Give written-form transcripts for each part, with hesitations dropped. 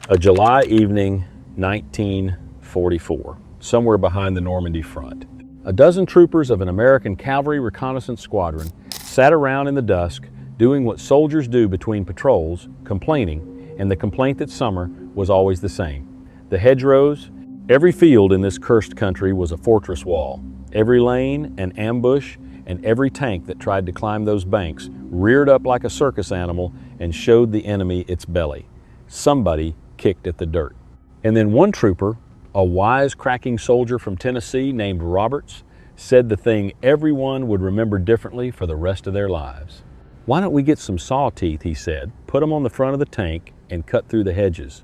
A July evening, 1944, somewhere behind the Normandy front. A dozen troopers of an American cavalry reconnaissance squadron sat around in the dusk doing what soldiers do between patrols, complaining, and the complaint that summer was always the same. The hedgerows, every field in this cursed country was a fortress wall. Every lane an ambush, and every tank that tried to climb those banks reared up like a circus animal and showed the enemy its belly. Somebody kicked at the dirt. And then one trooper, a wise-cracking soldier from Tennessee named Roberts, said the thing everyone would remember differently for the rest of their lives. "Why don't we get some saw teeth," he said, "put them on the front of the tank and cut through the hedges."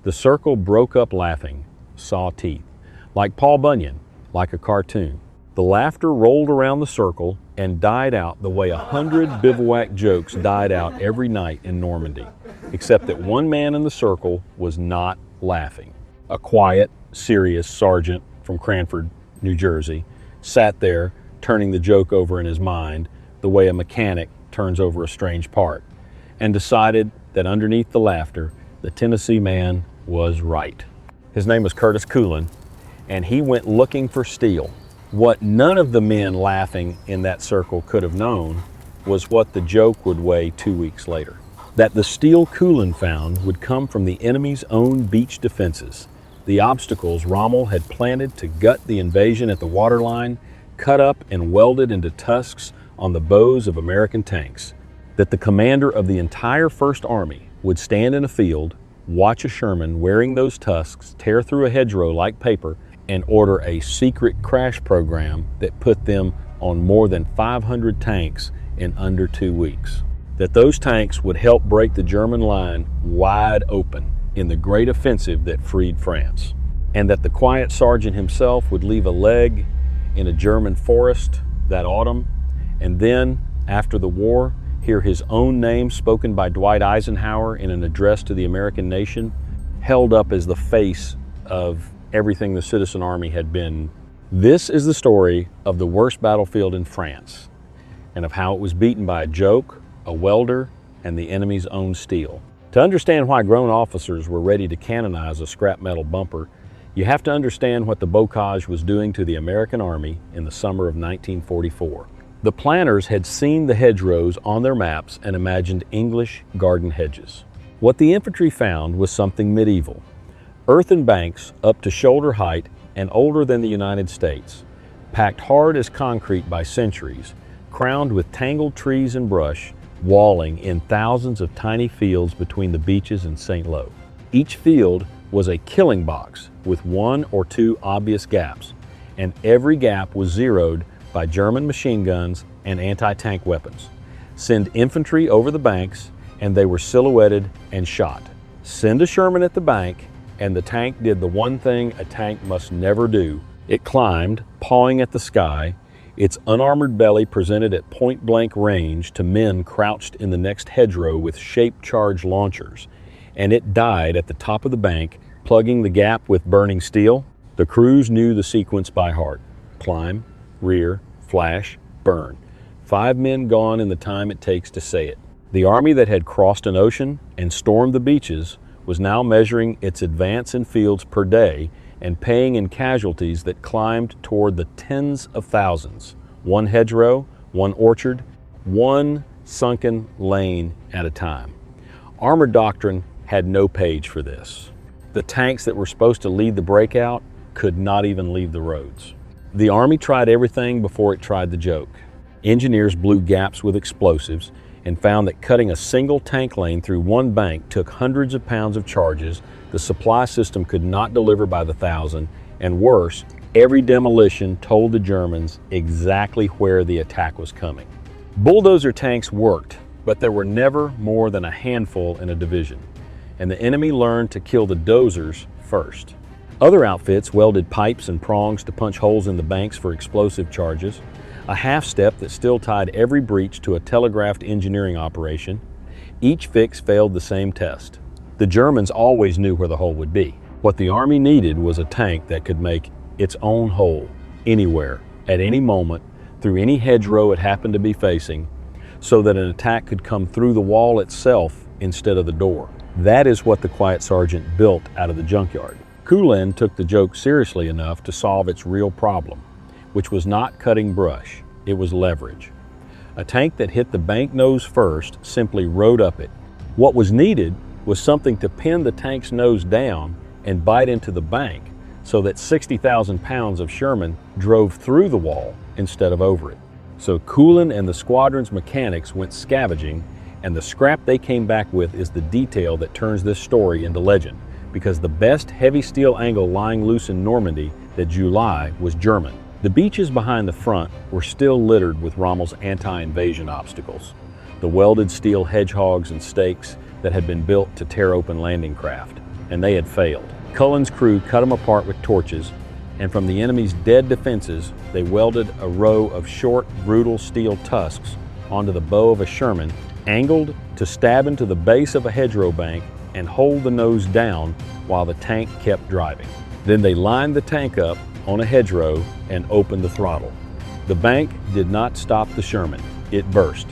The circle broke up laughing. Saw teeth. Like Paul Bunyan, like a cartoon. The laughter rolled around the circle and died out the way 100 bivouac jokes died out every night in Normandy, except that one man in the circle was not laughing. A quiet, serious sergeant from Cranford, New Jersey, sat there turning the joke over in his mind the way a mechanic turns over a strange part, and decided that underneath the laughter, the Tennessee man was right. His name was Curtis Culin, and he went looking for steel. What none of the men laughing in that circle could have known was what the joke would weigh 2 weeks later. That the steel Culin found would come from the enemy's own beach defenses, the obstacles Rommel had planted to gut the invasion at the waterline, cut up and welded into tusks on the bows of American tanks. That the commander of the entire First Army would stand in a field, watch a Sherman wearing those tusks tear through a hedgerow like paper, and order a secret crash program that put them on more than 500 tanks in under 2 weeks. That those tanks would help break the German line wide open in the great offensive that freed France. And that the quiet sergeant himself would leave a leg in a German forest that autumn, and then, after the war, hear his own name spoken by Dwight Eisenhower in an address to the American nation, held up as the face of everything the Citizen Army had been. This is the story of the worst battlefield in France, and of how it was beaten by a joke, a welder, and the enemy's own steel. To understand why grown officers were ready to canonize a scrap metal bumper, you have to understand what the bocage was doing to the American Army in the summer of 1944. The planners had seen the hedgerows on their maps and imagined English garden hedges. What the infantry found was something medieval. Earthen banks up to shoulder height and older than the United States, packed hard as concrete by centuries, crowned with tangled trees and brush, walling in thousands of tiny fields between the beaches and St. Lo. Each field was a killing box with 1 or 2 obvious gaps, and every gap was zeroed by German machine guns and anti-tank weapons. Send infantry over the banks, and they were silhouetted and shot. Send a Sherman at the bank, and the tank did the one thing a tank must never do. It climbed, pawing at the sky, its unarmored belly presented at point-blank range to men crouched in the next hedgerow with shape-charge launchers, and it died at the top of the bank, plugging the gap with burning steel. The crews knew the sequence by heart. Climb, rear, flash, burn. 5 men gone in the time it takes to say it. The army that had crossed an ocean and stormed the beaches was now measuring its advance in fields per day and paying in casualties that climbed toward the tens of thousands. 1 hedgerow, 1 orchard, 1 sunken lane at a time. Armored doctrine had no page for this. The tanks that were supposed to lead the breakout could not even leave the roads. The Army tried everything before it tried the joke. Engineers blew gaps with explosives and found that cutting a single tank lane through 1 bank took hundreds of pounds of charges. The supply system could not deliver by the thousand, and worse, every demolition told the Germans exactly where the attack was coming. Bulldozer tanks worked, but there were never more than a handful in a division, and the enemy learned to kill the dozers first. Other outfits welded pipes and prongs to punch holes in the banks for explosive charges, a half step that still tied every breach to a telegraphed engineering operation. Each fix failed the same test. The Germans always knew where the hole would be. What the Army needed was a tank that could make its own hole anywhere, at any moment, through any hedgerow it happened to be facing, so that an attack could come through the wall itself instead of the door. That is what the quiet sergeant built out of the junkyard. Culin took the joke seriously enough to solve its real problem, which was not cutting brush, it was leverage. A tank that hit the bank nose first simply rode up it. What was needed was something to pin the tank's nose down and bite into the bank so that 60,000 pounds of Sherman drove through the wall instead of over it. So Culin and the squadron's mechanics went scavenging, and the scrap they came back with is the detail that turns this story into legend, because the best heavy steel angle lying loose in Normandy that July was German. The beaches behind the front were still littered with Rommel's anti-invasion obstacles, the welded steel hedgehogs and stakes that had been built to tear open landing craft, and they had failed. Cullen's crew cut them apart with torches, and from the enemy's dead defenses, they welded a row of short, brutal steel tusks onto the bow of a Sherman, angled to stab into the base of a hedgerow bank and hold the nose down while the tank kept driving. Then they lined the tank up on a hedgerow and opened the throttle. The bank did not stop the Sherman, it burst.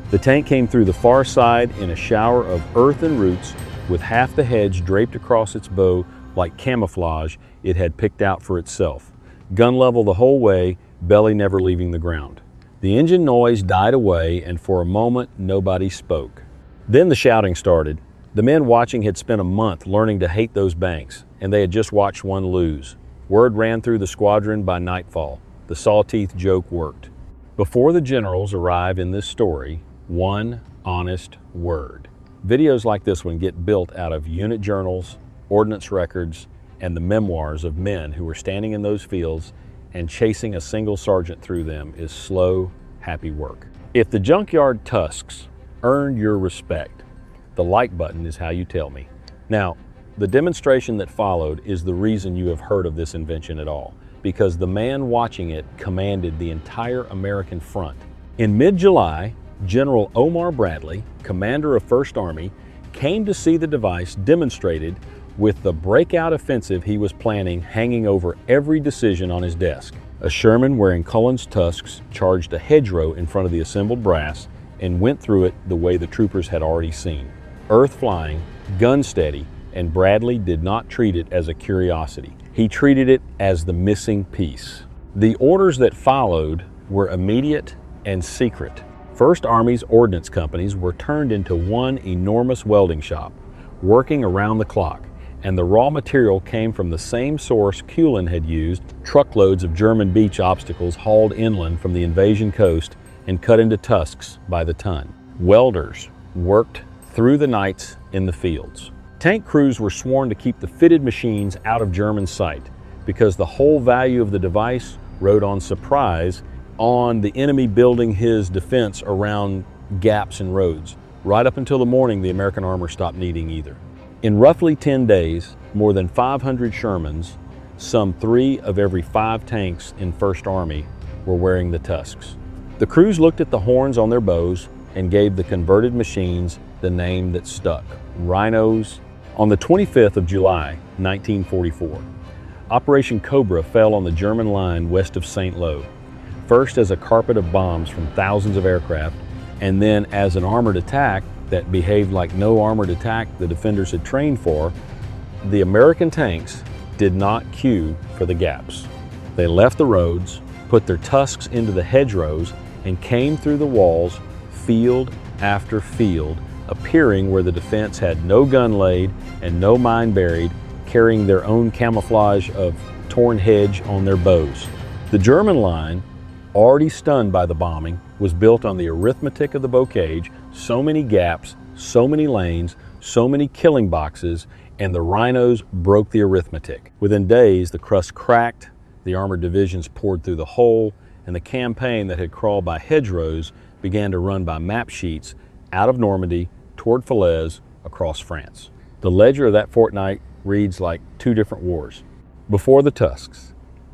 The tank came through the far side in a shower of earthen roots with half the hedge draped across its bow like camouflage it had picked out for itself. Gun level the whole way, belly never leaving the ground. The engine noise died away, and for a moment nobody spoke. Then the shouting started. The men watching had spent a month learning to hate those banks, and they had just watched one lose. Word ran through the squadron by nightfall. The sawteeth joke worked. Before the generals arrive in this story, one honest word. Videos like this one get built out of unit journals, ordnance records, and the memoirs of men who were standing in those fields, and chasing a single sergeant through them is slow, happy work. If the junkyard tusks earned your respect, the like button is how you tell me. Now, the demonstration that followed is the reason you have heard of this invention at all, because the man watching it commanded the entire American front. In mid-July, General Omar Bradley, commander of 1st Army, came to see the device demonstrated with the breakout offensive he was planning hanging over every decision on his desk. A Sherman wearing Cullen's tusks charged a hedgerow in front of the assembled brass and went through it the way the troopers had already seen. Earth flying, gun steady, and Bradley did not treat it as a curiosity. He treated it as the missing piece. The orders that followed were immediate and secret. 1st Army's ordnance companies were turned into one enormous welding shop, working around the clock, and the raw material came from the same source Culin had used, truckloads of German beach obstacles hauled inland from the invasion coast and cut into tusks by the ton. Welders worked through the nights in the fields. Tank crews were sworn to keep the fitted machines out of German sight because the whole value of the device rode on surprise on the enemy building his defense around gaps in roads. Right up until the morning, the American armor stopped needing either. In roughly 10 days, more than 500 Shermans, some 3 of every 5 tanks in 1st Army, were wearing the tusks. The crews looked at the horns on their bows and gave the converted machines the name that stuck, Rhinos. On the 25th of July, 1944, Operation Cobra fell on the German line west of St. Lo, first as a carpet of bombs from thousands of aircraft, and then as an armored attack that behaved like no armored attack the defenders had trained for. The American tanks did not queue for the gaps. They left the roads, put their tusks into the hedgerows, and came through the walls, field after field, appearing where the defense had no gun laid and no mine buried, carrying their own camouflage of torn hedge on their bows. The German line, already stunned by the bombing, was built on the arithmetic of the bocage, so many gaps, so many lanes, so many killing boxes, and the Rhinos broke the arithmetic. Within days, the crust cracked, the armored divisions poured through the hole, and the campaign that had crawled by hedgerows began to run by map sheets out of Normandy toward Falaise across France. The ledger of that fortnight reads like 2 different wars. Before the tusks,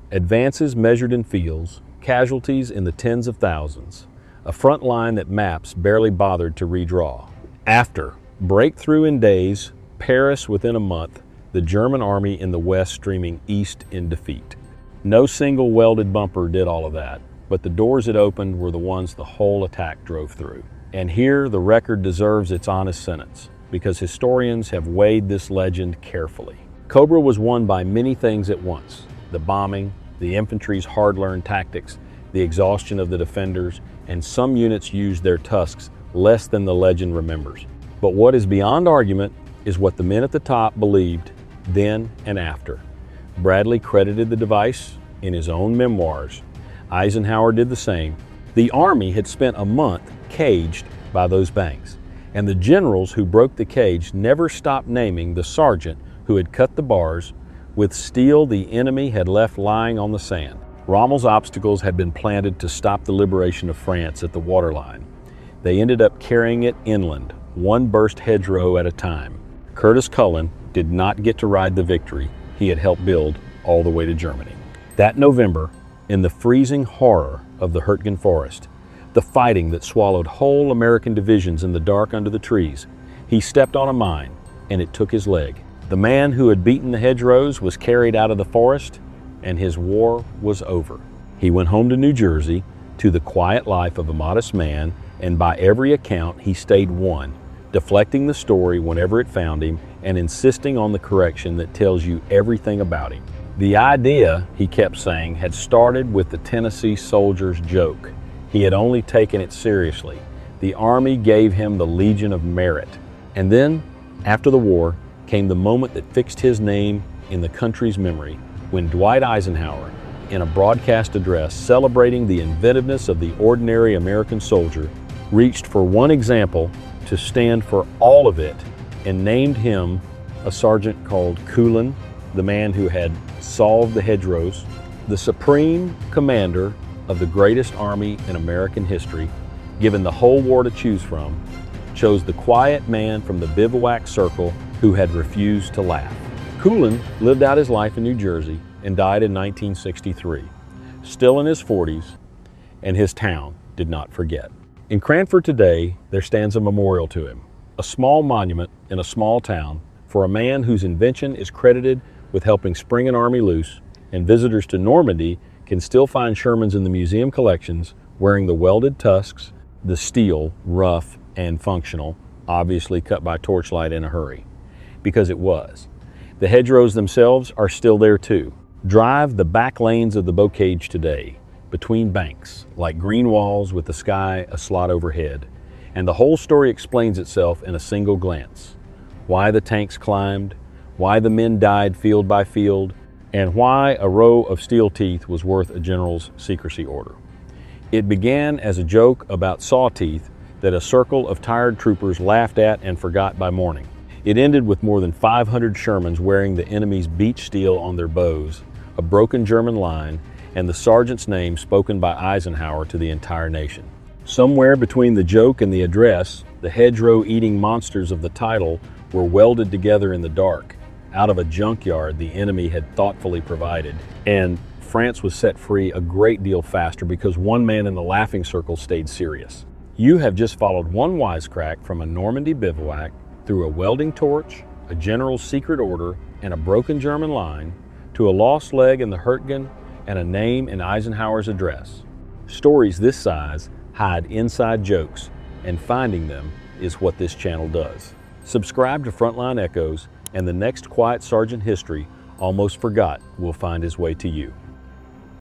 advances measured in fields, casualties in the tens of thousands, a front line that maps barely bothered to redraw. After, breakthrough in days, Paris within a month, the German army in the west streaming east in defeat. No single welded bumper did all of that, but the doors it opened were the ones the whole attack drove through. And here the record deserves its honest sentence. because historians have weighed this legend carefully. Cobra was won by many things at once: the bombing, the infantry's hard-learned tactics, the exhaustion of the defenders, and some units used their tusks less than the legend remembers. But what is beyond argument is what the men at the top believed then and after. Bradley credited the device in his own memoirs. Eisenhower did the same. The Army had spent a month caged by those banks, and the generals who broke the cage never stopped naming the sergeant who had cut the bars with steel the enemy had left lying on the sand. Rommel's obstacles had been planted to stop the liberation of France at the waterline. They ended up carrying it inland, one burst hedgerow at a time. Curtis Culin did not get to ride the victory he had helped build all the way to Germany. That November, in the freezing horror of the Hürtgen Forest, the fighting that swallowed whole American divisions in the dark under the trees, he stepped on a mine and it took his leg. The man who had beaten the hedgerows was carried out of the forest, and his war was over. He went home to New Jersey, to the quiet life of a modest man, and by every account he stayed one, deflecting the story whenever it found him and insisting on the correction that tells you everything about him. The idea, he kept saying, had started with the Tennessee soldier's joke. He had only taken it seriously. The Army gave him the Legion of Merit. And then, after the war, came the moment that fixed his name in the country's memory, when Dwight Eisenhower, in a broadcast address celebrating the inventiveness of the ordinary American soldier, reached for one example to stand for all of it and named him a sergeant called Culin, the man who had solved the hedgerows, the supreme commander of the greatest army in American history, given the whole war to choose from, chose the quiet man from the bivouac circle who had refused to laugh. Culin lived out his life in New Jersey and died in 1963, still in his 40s, and his town did not forget. In Cranford today, there stands a memorial to him, a small monument in a small town for a man whose invention is credited with helping spring an army loose, and visitors to Normandy can still find Shermans in the museum collections wearing the welded tusks, the steel, rough and functional, obviously cut by torchlight in a hurry, because it was. The hedgerows themselves are still there too. Drive the back lanes of the bocage today, between banks, like green walls with the sky a slot overhead, and the whole story explains itself in a single glance. Why the tanks climbed, why the men died field by field, and why a row of steel teeth was worth a general's secrecy order. It began as a joke about saw teeth that a circle of tired troopers laughed at and forgot by morning. It ended with more than 500 Shermans wearing the enemy's beech steel on their bows, a broken German line, and the sergeant's name spoken by Eisenhower to the entire nation. Somewhere between the joke and the address, the hedgerow-eating monsters of the title were welded together in the dark, out of a junkyard the enemy had thoughtfully provided, and France was set free a great deal faster because one man in the laughing circle stayed serious. You have just followed one wisecrack from a Normandy bivouac through a welding torch, a general's secret order, and a broken German line, to a lost leg in the Hürtgen and a name in Eisenhower's address. Stories this size hide inside jokes, and finding them is what this channel does. Subscribe to Frontline Echoes, and the next quiet sergeant history almost forgot will find his way to you.